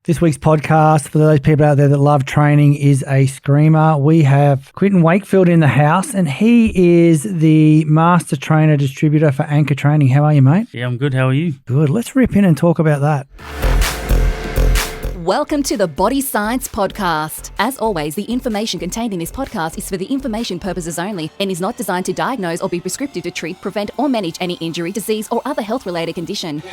This week's podcast, for those people out there that love training, is a screamer. We have Quintin Wakefield in the house, and he is the master trainer distributor for Ankorr Training. How are you, mate? Yeah, I'm good. How are you? Good. Let's rip in and talk about that. Welcome to the Body Science Podcast. As always, the information contained in this podcast is for the information purposes only and is not designed to diagnose or be prescriptive to treat, prevent, or manage any injury, disease, or other health-related condition.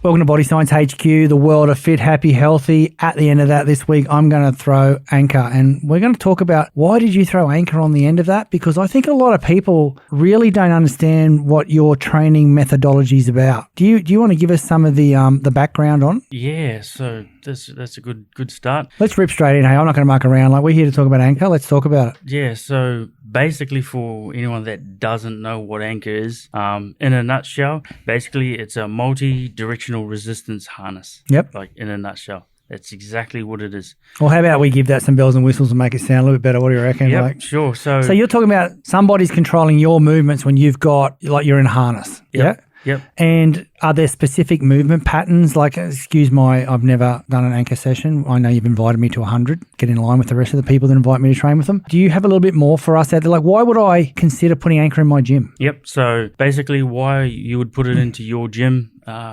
Welcome to Body Science HQ, the world of fit, happy, healthy. At the end of that this week, I'm going to throw Ankorr, and we're going to talk about why did you throw Ankorr on the end of that? Because I think a lot of people really don't understand what your training methodology is about. Do you want to give us some of the background on? Yeah, so that's a good start. Let's rip straight in. Hey, I'm not going to muck around. Like, we're here to talk about Ankorr. Let's talk about it. Yeah, so basically, for anyone that doesn't know what Ankorr is, in a nutshell, basically it's a multi-directional resistance harness. Yep. Like, in a nutshell. That's exactly what it is. Well, how about we give that some bells and whistles and make it sound a little bit better? What do you reckon? Yep, sure. So you're talking about somebody's controlling your movements when you've got, like, you're in a harness. Yep. Yeah? Yep. And are there specific movement patterns? Like, I've never done an Ankorr session. I know you've invited me to 100. Get in line with the rest of the people that invite me to train with them. Do you have a little bit more for us out there? Like, why would I consider putting Ankorr in my gym? Yep. So basically why you would put it into your gym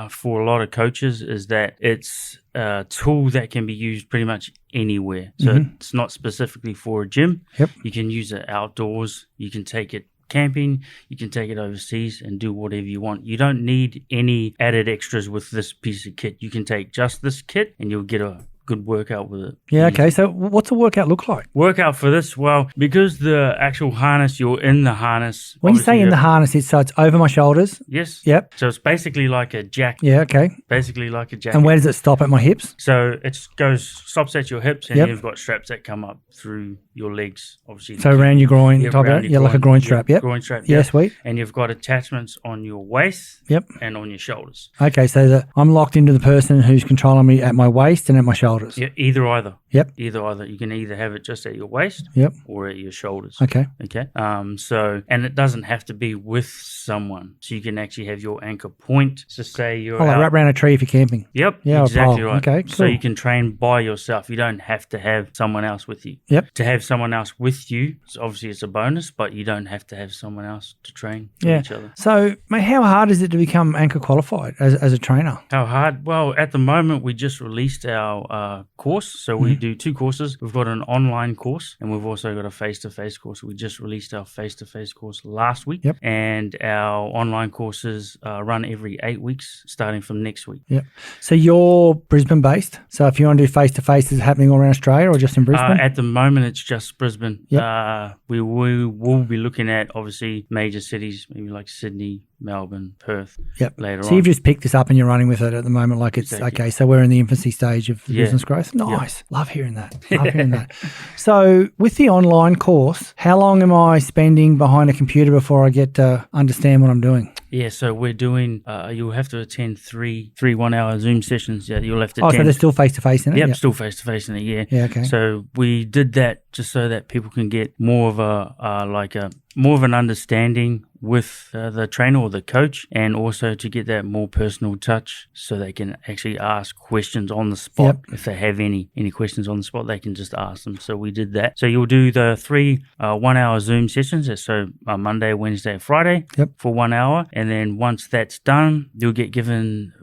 for a lot of coaches is that it's a tool that can be used pretty much anywhere. So it's not specifically for a gym. Yep. You can use it outdoors. You can take it camping, you can take it overseas and do whatever you want. You don't need any added extras with this piece of kit. You can take just this kit and you'll get a good workout with it. Yeah, okay. So what's a workout look like? Workout for this, well, because the actual harness, you're in the harness. When you say in the harness, it's over my shoulders? Yes. Yep. So it's basically like a jack. Yeah, okay. Basically like a jack. And where does it stop? At my hips? So it stops at your hips, and Yep. you've got straps that come up through your legs, obviously. So around your groin, Yep, top around out? your Yeah, like a groin strap, yep. Groin strap, Yeah, yep. sweet. And you've got attachments on your waist Yep. and on your shoulders. Okay, so I'm locked into the person who's controlling me at my waist and at my shoulders. Yeah, either. Yep. Either. You can either have it just at your waist Yep. or at your shoulders. Okay. Okay. And it doesn't have to be with someone. So you can actually have your anchor point. So say you're like out. wrap around a tree if you're camping. Yep. Yeah, exactly pole. right. Okay, So cool. you can train by yourself. You don't have to have someone else with you. Yep. To have someone else with you, obviously it's a bonus, but you don't have to have someone else to train with Yeah. each other. So, mate, how hard is it to become Ankorr qualified as a trainer? How hard? Well, at the moment, we just released our course. So we do two courses. We've got an online course and we've also got a face-to-face course. We just released our face-to-face course last week. Yep. And our online courses run every 8 weeks, starting from next week. Yep. So you're Brisbane based. So if you want to do face-to-face, is it happening all around Australia or just in Brisbane? At the moment, it's just Brisbane. Yep. We will be looking at, obviously, major cities, maybe like Sydney, Melbourne, Perth. Yep. Later on. So you've just picked this up and you're running with it at the moment, like it's Exactly. okay. So we're in the infancy stage of Yeah. business growth. Nice. Love hearing that. Love hearing that. So with the online course, how long am I spending behind a computer before I get to understand what I'm doing? Yeah, so we're doing, you'll have to attend three 1-hour Zoom sessions. Yeah, you'll have to Oh, attend. so they're still face-to-face in it? Yep, still face-to-face in it, yeah. Yeah, okay. So we did that just so that people can get more of more of an understanding with the trainer or the coach, and also to get that more personal touch so they can actually ask questions on the spot. Yep. If they have any questions on the spot, they can just ask them. So we did that. So you'll do the 3 1-hour Zoom sessions. So Monday, Wednesday, Friday Yep. for 1 hour. And then once that's done, you'll get given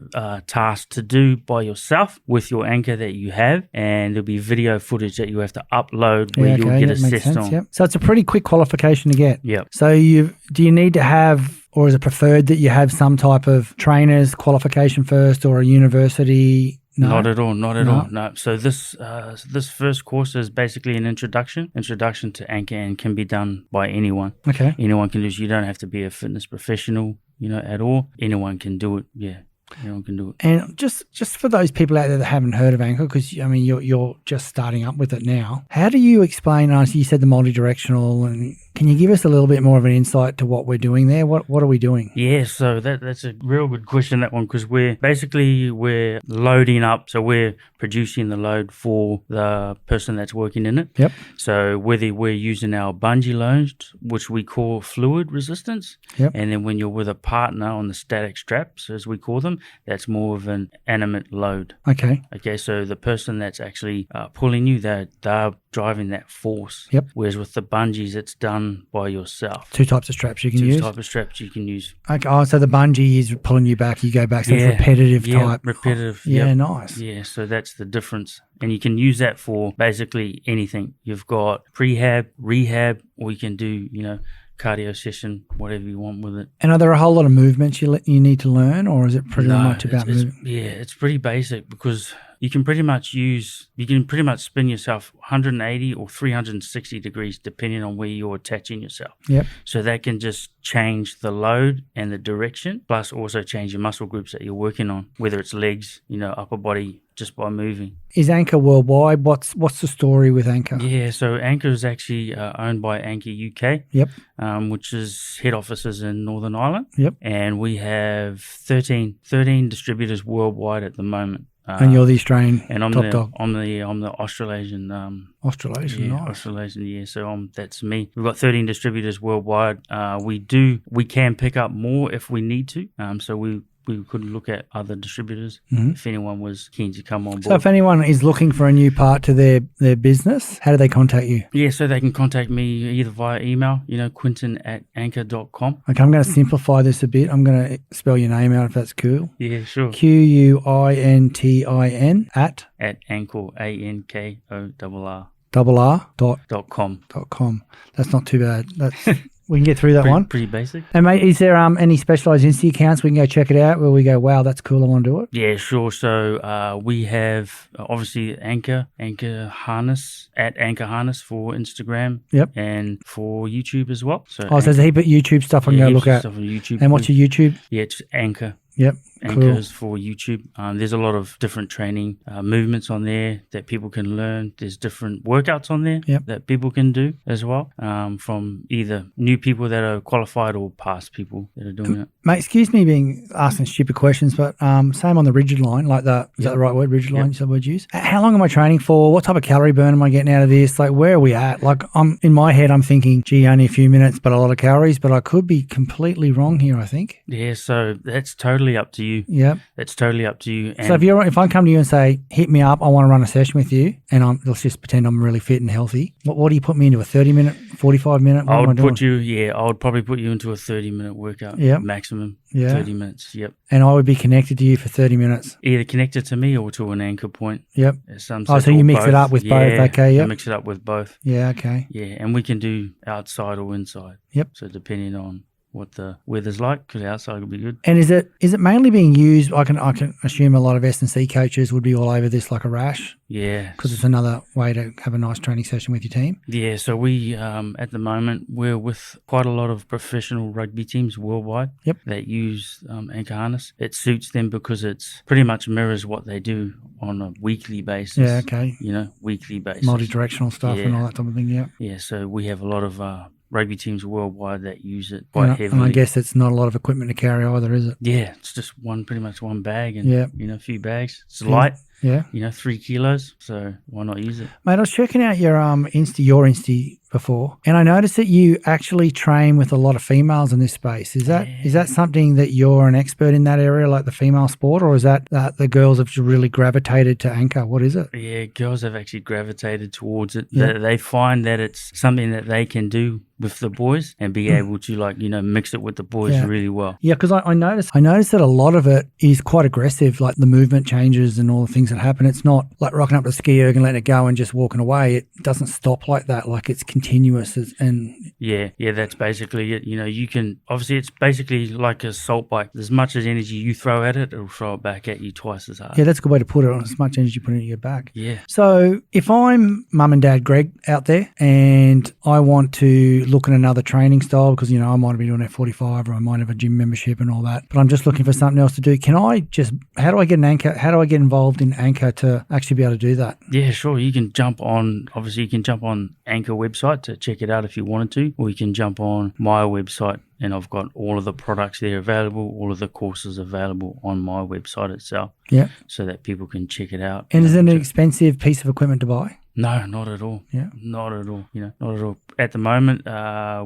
tasks to do by yourself with your Ankorr that you have. And there'll be video footage that you have to upload where you'll get that makes assessed sense, on. yep. So it's a pretty quick qualification to get. Yep. So do you need to have, or is it preferred that you have some type of trainer's qualification first or a university? No? Not at all. No. So this first course is basically an introduction to Ankorr, and can be done by anyone. Okay. Anyone can do this. You don't have to be a fitness professional, at all. Anyone can do it. Yeah. Anyone can do it. And just for those people out there that haven't heard of Ankorr, because I mean you're just starting up with it now. How do you explain? You said the multi-directional, and Can you give us a little bit more of an insight to what we're doing there? What are we doing? Yeah, so that's a real good question, that one, because we're loading up, so we're producing the load for the person that's working in it. Yep. So whether we're using our bungee loads, which we call fluid resistance, Yep. and then when you're with a partner on the static straps, as we call them, that's more of an animate load. Okay. Okay, so the person that's actually pulling you, they're driving that force. Yep. Whereas with the bungees, it's done by yourself. Two types of straps you can use. Two types of straps you can use. Okay. Oh, so the bungee is pulling you back. You go back. So it's repetitive type. Repetitive. Yeah, yep. nice. Yeah, so that's the difference. And you can use that for basically anything. You've got prehab, rehab, or you can do, cardio session, whatever you want with it. And are there a whole lot of movements you need to learn, or is it pretty much about moving? Yeah, it's pretty basic, because you can pretty much spin yourself 180 or 360 degrees depending on where you're attaching yourself. Yep. So that can just change the load and the direction, plus also change your muscle groups that you're working on, whether it's legs, upper body, just by moving. Is Ankorr worldwide? What's the story with Ankorr? Yeah, so Ankorr is actually owned by Ankorr UK. Yep. Which is head offices in Northern Ireland. Yep. And we have 13 distributors worldwide at the moment. And you're the Australian and I'm top dog. I'm the Australasian. Australasian, yeah, nice. Australasian. Yeah, so that's me. We've got 13 distributors worldwide. We can pick up more if we need to. So we could look at other distributors if anyone was keen to come on board. So if anyone is looking for a new part to their business, how do they contact you? Yeah, so they can contact me either via email, Quintin@ankorr.com. Okay, I'm going to simplify this a bit. I'm going to spell your name out if that's cool. Yeah, sure. Quintin at Ankorr, ANKORR. .com. That's not too bad. We can get through that one. Pretty basic. And mate, is there any specialised Insta accounts we can go check it out where we go, wow, that's cool, I want to do it? Yeah, sure. So we have obviously Ankorr Harness, at Ankorr Harness for Instagram. Yep. And for YouTube as well. So there's a heap of YouTube stuff I can go look at. Stuff on YouTube. And what's your YouTube? Yeah, it's Ankorr. Yep. Anchors for YouTube. There's a lot of different training movements on there that people can learn. There's different workouts on there that people can do as well, from either new people that are qualified or past people that are doing it. Mate, excuse me being asking stupid questions, but same on the rigid line, is that the right word, rigid line, is that the word used? How long am I training for? What type of calorie burn am I getting out of this? Like, where are we at? Like, in my head, I'm thinking, gee, only a few minutes, but a lot of calories, but I could be completely wrong here, I think. Yeah, so that's totally up to you. Yep. That's totally up to you. And so if I come to you and say, hit me up, I want to run a session with you, and let's just pretend I'm really fit and healthy. What do you put me into, a 30-minute, 45-minute? I would probably put you into a 30-minute workout. Maximum. 30 minutes. Yep. And I would be connected to you for 30 minutes. Either connected to me or to an anchor point. Yep. So you mix it up with both. Okay. Yep. Mix it up with both. Yeah. Okay. Yeah, and we can do outside or inside. Yep. So depending on what the weather's like, because outside will be good. And is it mainly being used? I can assume a lot of S&C coaches would be all over this like a rash. Yeah, because it's another way to have a nice training session with your team. Yeah, so we at the moment we're with quite a lot of professional rugby teams worldwide. Yep. That use Ankorr Harness. It suits them because it's pretty much mirrors what they do on a weekly basis. Yeah. Okay. Weekly basis. Multi-directional stuff and all that type of thing. Yeah. Yeah. So we have a lot of rugby teams worldwide that use it quite heavily. And I guess it's not a lot of equipment to carry either, is it? Yeah, it's just pretty much one bag and a few bags. It's light. Yeah. 3 kilos. So why not use it? Mate, I was checking out your Insta before, and I noticed that you actually train with a lot of females in this space. Is that something that you're an expert in that area, like the female sport, or is that the girls have really gravitated to Ankorr? What is it? Yeah, girls have actually gravitated towards it. Yeah. They find that it's something that they can do with the boys and be able to mix it with the boys really well. Yeah, because I noticed that a lot of it is quite aggressive, like the movement changes and all the things that happen. It's not like rocking up the ski erg and letting it go and just walking away. It doesn't stop like that. Like it's continuous and yeah, that's basically it. You can obviously it's basically like a salt bike. As much as energy you throw at it, it'll throw it back at you twice as hard. Yeah, that's a good way to put it. On as much energy you put into your back. Yeah. So if I'm mum and dad Greg out there and I want to look at another training style because I might be doing F45 or I might have a gym membership and all that, but I'm just looking for something else to do. How do I get an Ankorr? How do I get involved in Ankorr to actually be able to do that? Yeah, sure. You can jump on Ankorr website to check it out if you wanted to, or you can jump on my website, and I've got all of the products there available, all of the courses available on my website itself. Yeah. So that people can check it out. And is it an expensive piece of equipment to buy? No, not at all. Yeah. Not at all. Not at all. At the moment,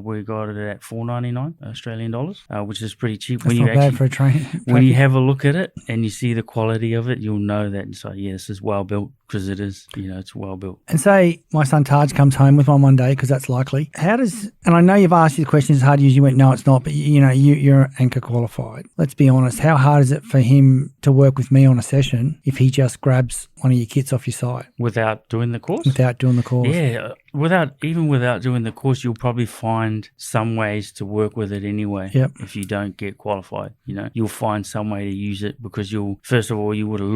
we got it at $4.99 Australian dollars, which is pretty cheap. That's not bad for a train. When you have a look at it and you see the quality of it, you'll know that it's like, yeah, this is well built, because it is. It's well built. And say my son Taj comes home with one day, because that's likely. And I know you've asked you the question, is hard to use? You went, no, it's not. But you're Ankorr qualified. Let's be honest. How hard is it for him to work with me on a session if he just grabs one of your kits off your site? Without doing the course? Without doing the course. Yeah. Without doing the course, you'll probably find some ways to work with it anyway. Yep. If you don't get qualified, you'll find some way to use it, because you would have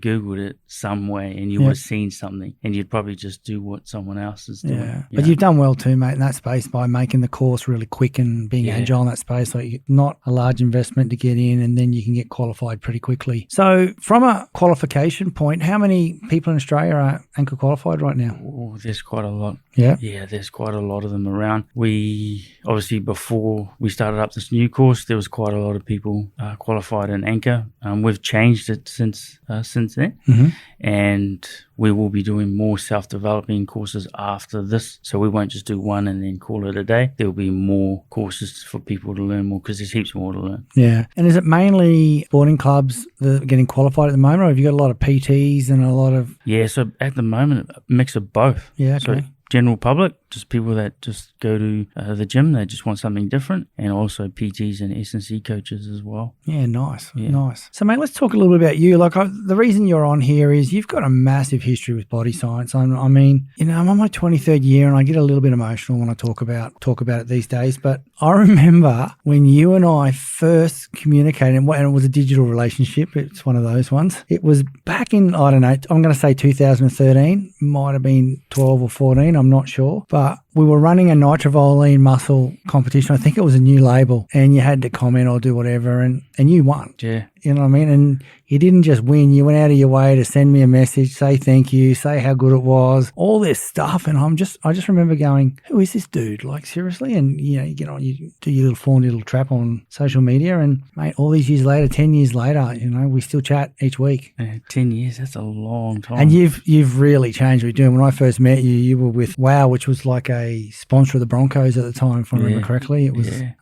Googled it some way, and you would have seen something, and you'd probably just do what someone else is doing. Yeah. But you've done well too, mate, in that space by making the course really quick and being agile in that space. Like, not a large investment to get in, and then you can get qualified pretty quickly. So from a qualification point, how many people in Australia are Ankorr qualified right now? Oh, there's quite a lot. Yeah. Yeah, there's quite a lot of them around. We, obviously, before we started up this new course, there was quite a lot of people qualified in Ankorr. We've changed it since then. Mm-hmm. And we will be doing more self-developing courses after this. So we won't just do one and then call it a day. There'll be more courses for people to learn more, because there's heaps more to learn. Yeah. And is it mainly sporting clubs that are getting qualified at the moment, or have you got a lot of PTs and a lot of... Yeah, so at the moment, a mix of both. Yeah, okay. So general public, just people that just go to the gym, they just want something different, and also PTs and S&C coaches as well. Yeah, nice. So, mate, let's talk a little bit about you. Like, the reason you're on here is you've got a massive history with body science. I mean, I'm on my 23rd year, and I get a little bit emotional when I talk about it these days. But I remember when you and I first communicated, and it was a digital relationship. It's one of those ones. It was back in, I don't know, I'm going to say 2013, might have been 12 or 14, I'm not sure. But we were running a nitrovoline muscle competition. I think it was a new label, and you had to comment or do whatever, and you won. Yeah. You know what I mean? And you didn't just win. You went out of your way to send me a message, say thank you, say how good it was, all this stuff. And I just remember going, who is this dude? Like, seriously? And, you get on, you do your little fawn little trap on social media, and, mate, all these years later, 10 years later, we still chat each week. 10 years, that's a long time. And you've really changed what you're doing. When I first met you, you were with WOW, which was like a sponsor of the Broncos at the time, if I remember correctly. It was it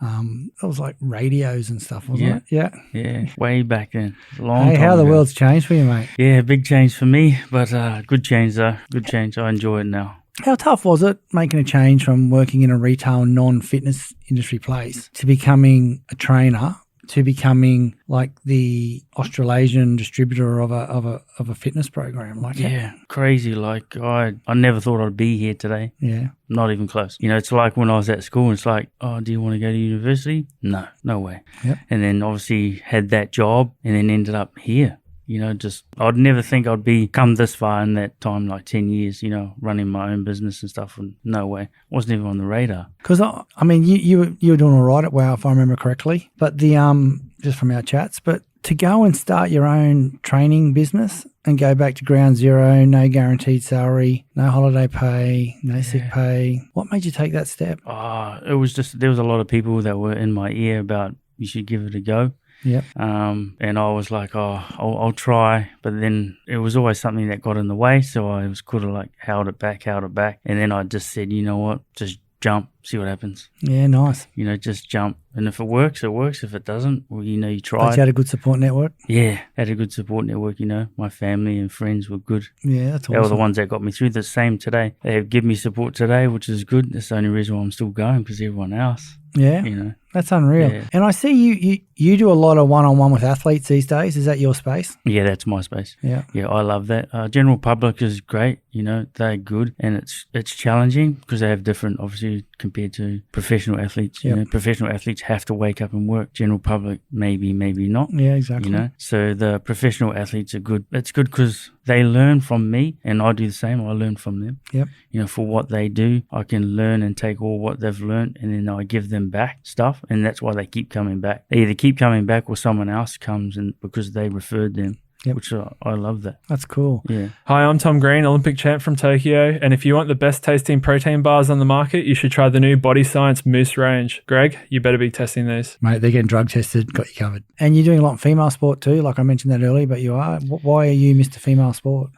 was like radios and stuff, wasn't it? Yeah. Yeah. Way back then. Long time how the ago. world's changed for you, mate. Yeah, big change for me, but good change though. Good change. I enjoy it now. How tough was it making a change from working in a retail non-fitness industry place to becoming a trainer, to becoming like the Australasian distributor of a fitness program? Like, yeah, crazy. Like, I never thought I'd be here today. Yeah. Not even close. It's like when I was at school, it's like, oh, do you want to go to university? No way. Yep. And then obviously had that job, and then ended up here. I'd never think I'd come this far in that time, like 10 years, running my own business and stuff. And no way. Wasn't even on the radar. Because, I mean, you were doing all right at WOW, if I remember correctly. But just from our chats, but to go and start your own training business and go back to ground zero, no guaranteed salary, no holiday pay, no sick pay. What made you take that step? It was just, there was a lot of people that were in my ear about, you should give it a go. Yep. And I was like, I'll try, but then it was always something that got in the way, so I was kind of like held it back, and then I just said, you know what, just jump, see what happens. Yeah, nice. Just jump, and if it works, it works. If it doesn't, well, you tried. But you had a good support network? Yeah, had a good support network. My family and friends were good. Yeah, that's awesome. They were the ones that got me through. The same today. They have given me support today, which is good. That's the only reason why I'm still going, because everyone else. Yeah, that's unreal. Yeah. And I see you do a lot of one-on-one with athletes these days. Is that your space? Yeah, that's my space. Yeah, I love that. General public is great. They're good, and it's challenging because they have different, obviously, compared to professional athletes. Yep. Professional athletes have to wake up and work. General public, maybe not. Yeah, exactly. So the professional athletes are good. It's good because they learn from me, and I do the same. I learn from them. Yep. For what they do, I can learn and take all what they've learned, and then I give them back stuff, and that's why they keep coming back. They either keep coming back, or someone else comes and because they referred them. which I love that. That's cool. Yeah. Hi, I'm Tom Green, Olympic champ from Tokyo, and if you want the best tasting protein bars on the market, you should try the new Body Science Moose range. Greg, you better be testing these. Mate, they're getting drug tested, got you covered. And you're doing a lot of female sport too, like I mentioned that earlier, but you are. Why are you Mr. Female Sport?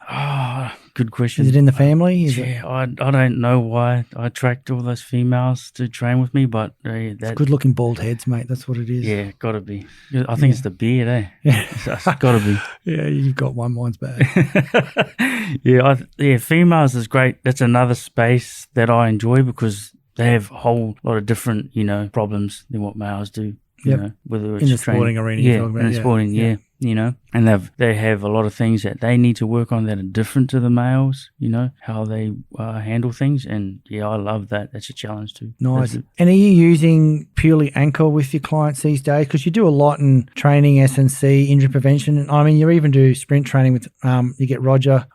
Good question. Is it in the family? I don't know why I attract all those females to train with me, but It's good-looking bald heads, mate. That's what it is. Yeah, gotta be. I think it's the beard, eh? Yeah. It's gotta be. Yeah, you've got one. Mine's bad. Females is great. That's another space that I enjoy because they have a whole lot of different, problems than what males do. Whether it's in the sporting arena, yeah, in the sporting, and they have a lot of things that they need to work on that are different to the males. How they handle things, and I love that. That's a challenge too. Nice. And are you using purely Ankorr with your clients these days? Because you do a lot in training, SNC, injury prevention. I mean, you even do sprint training with. You get Roger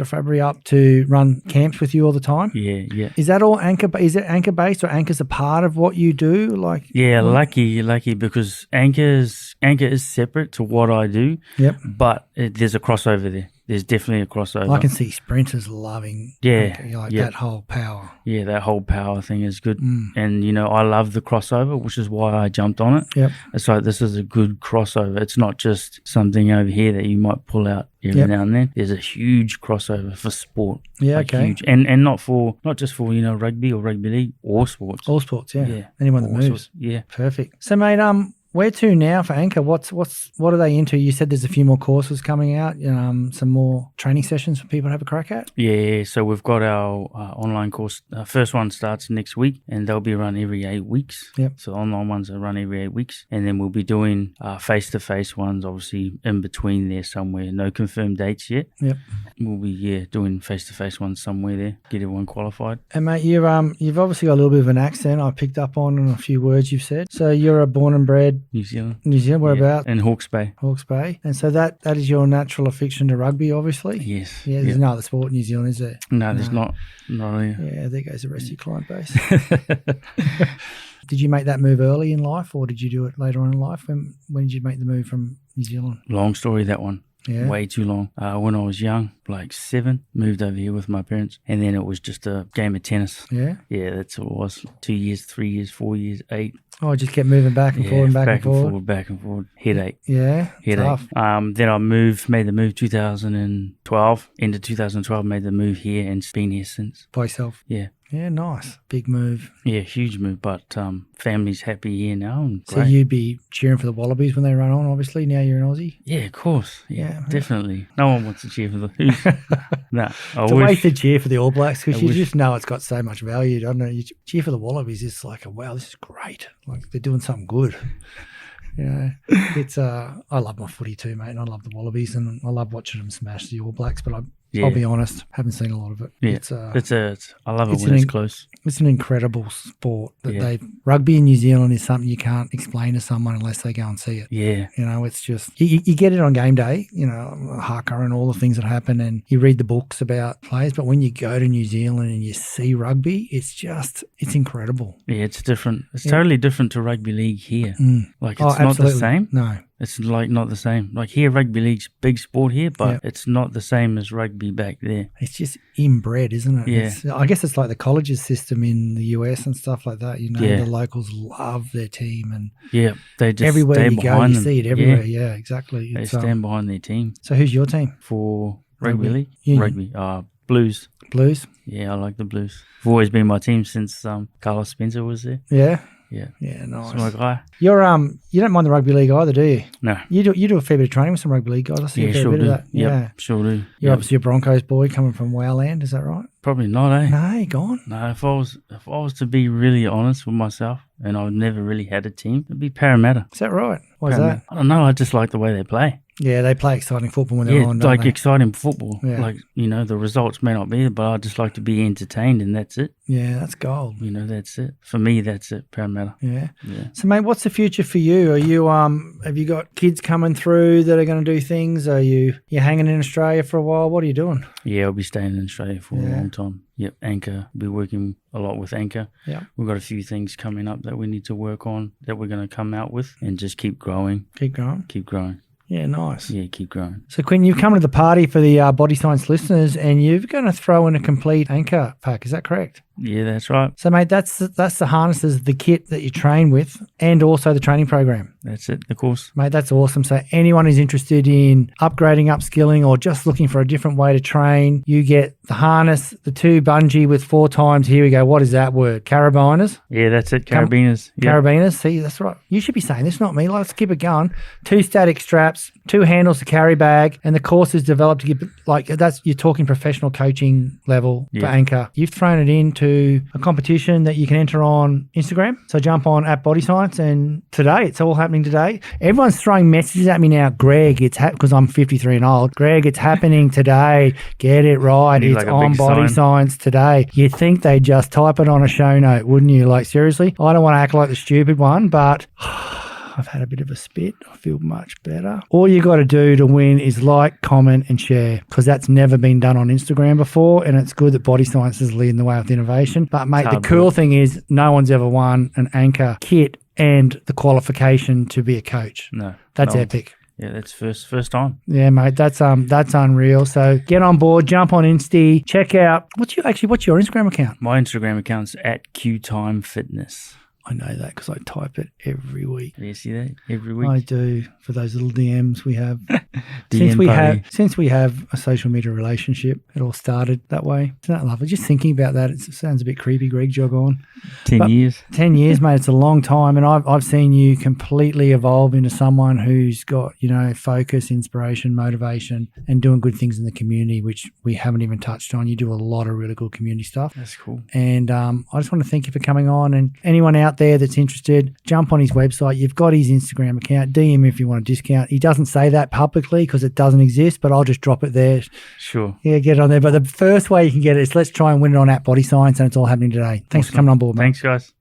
Fabry up to run camps with you all the time. Yeah. Is that all Ankorr? Is it Ankorr based, or Ankor's a part of what you do? Lucky because Ankorr is separate to what I do. Yep. But there's a crossover there. There's definitely a crossover. I can see sprinters loving Ankorr, that whole power. Yeah, that whole power thing is good. And, I love the crossover, which is why I jumped on it. Yep. It's like this is a good crossover. It's not just something over here that you might pull out every now and then. There's a huge crossover for sport. Yeah, okay. Huge. And not just for, rugby or rugby league, all sports. All sports, yeah. Anyone that moves. Sports. Yeah. Perfect. So, mate, where to now for Ankorr? What are they into? You said there's a few more courses coming out, some more training sessions for people to have a crack at? Yeah, so we've got our online course. First one starts next week, and they'll be run every 8 weeks. Yep. So online ones are run every 8 weeks. And then we'll be doing face-to-face ones, obviously, in between there somewhere. No confirmed dates yet. Yep. We'll be, doing face-to-face ones somewhere there, get everyone qualified. And, mate, you've obviously got a little bit of an accent. I picked up on a few words you've said. So you're a born and bred New Zealand. Whereabouts? In Hawke's Bay. Hawke's Bay. And so that is your natural affection to rugby, obviously? Yes. Yeah, there's no other sport in New Zealand, is there? No, there's not. Not really. Yeah, there goes the rest of your client base. Did you make that move early in life, or did you do it later on in life? When did you make the move from New Zealand? Long story, that one. Yeah. Way too long. When I was young, like 7, moved over here with my parents, and then it was just a game of tennis. Yeah? Yeah, that's what it was. 2 years, 3 years, 4 years, 8. Oh, just kept moving back and forward and back and forward. Back and forward. Headache. Yeah, Headache. tough. Then I made the move 2012. Into 2012, made the move here and been here since. By yourself? Yeah. Yeah, nice. Big move. Yeah, huge move, but family's happy here now. And so you'd be cheering for the Wallabies when they run on, obviously, now you're an Aussie? Yeah, of course. Yeah, definitely. No one wants to cheer for the Who's. Nah, it's a waste to cheer for the All Blacks because you just know it's got so much value. I don't know. You cheer for the Wallabies, it's like, wow, this is great. Like they're doing something good. It's I love my footy too, mate, and I love the Wallabies, and I love watching them smash the All Blacks, but I'll be honest, haven't seen a lot of it. Yeah, I love it when it's close. It's an incredible sport that rugby in New Zealand is something you can't explain to someone unless they go and see it. Yeah. It's just, you get it on game day, haka and all the things that happen, and you read the books about players, but when you go to New Zealand and you see rugby, it's incredible. Yeah, it's different. It's totally different to rugby league here. Like, it's not absolutely. the same. No. It's like not the same. Like here, rugby league's big sport here, but it's not the same as rugby back there. It's just inbred, isn't it? Yeah. I guess it's like the colleges system in the US and stuff like that. The locals love their team, and they just everywhere stand you go, behind you them. see it everywhere. Yeah, exactly. They stand behind their team. So who's your team for rugby league? Union. Rugby, Blues. Blues. Yeah, I like the Blues. I've always been my team since Carlos Spencer was there. Yeah. Yeah. Yeah, nice. That's my guy. You're you don't mind the rugby league either, do you? No. You do a fair bit of training with some rugby league guys. I see a fair bit of that. Yeah, sure do. You're obviously a Broncos boy coming from Wowland, is that right? Probably not, eh? No, you're gone. No, if I was to be really honest with myself, and I've never really had a team, it'd be Parramatta. Is that right? Why is that? I don't know. I just like the way they play. Yeah, they play exciting football when they're on. Like exciting football. Yeah. Like, the results may not be there, but I just like to be entertained, and that's it. Yeah, that's gold. That's it. For me, that's it, Parramatta. Yeah. So, mate, what's the future for you? Are you have you got kids coming through that are going to do things? Are you hanging in Australia for a while? What are you doing? Yeah, I'll be staying in Australia for a long time. Yep, Ankorr. Be working a lot with Ankorr. Yeah. We've got a few things coming up that we need to work on that we're going to come out with and just keep growing. Keep growing. Keep growing. Yeah, nice. Yeah, keep growing. So, Quintin, you've come to the party for the Body Science listeners, and you're going to throw in a complete Ankorr pack. Is that correct? Yeah, that's right. So, mate, that's the harnesses, the kit that you train with, and also the training program. That's it, the course. Mate, that's awesome. So anyone who's interested in upgrading, upskilling, or just looking for a different way to train, you get the harness, the 2 bungee with 4 times. Here we go. What is that word? Carabiners? Yeah, that's it. Carabiners. Yeah. Carabiners. See, that's right. You should be saying this, not me. Let's keep it going. 2 static straps, 2 handles to carry bag, and the course is developed to give, you're talking professional coaching level for Ankorr. You've thrown it into a competition that you can enter on Instagram. So jump on @BodyScience, and today, it's all happening today. Everyone's throwing messages at me now. Greg, it's because I'm 53 and old. Greg, it's happening today. Get it right. It's on Body Science today. You'd think they'd just type it on a show note, wouldn't you? Like, seriously? I don't want to act like the stupid one, but I've had a bit of a spit. I feel much better. All you got to do to win is like, comment, and share, because that's never been done on Instagram before, and it's good that Body Science is leading the way with innovation. But, mate, the cool thing is no one's ever won an Ankorr kit and the qualification to be a coach. No. That's epic. Yeah, that's first time. Yeah, mate, that's unreal. So get on board, jump on Insta, check out what's your Instagram account? My Instagram account's @Quintin Fitness. I know that because I type it every week. You see that every week? I do, for those little DMs we have. DM Since we have a social media relationship, it all started that way. Isn't that lovely? Just thinking about that, it sounds a bit creepy. Greg, jog on. 10 years. 10 years, mate. It's a long time, and I've seen you completely evolve into someone who's got, focus, inspiration, motivation, and doing good things in the community, which we haven't even touched on. You do a lot of really good community stuff. That's cool. And I just want to thank you for coming on. And anyone out there that's interested, jump on his website. You've got his Instagram account. DM him if you want a discount. He doesn't say that publicly because it doesn't exist, but I'll just drop it there. Sure. Yeah, get it on there. But the first way you can get it is let's try and win it on @BodyScience, and it's all happening today. Thanks for coming on board, mate. Thanks, guys.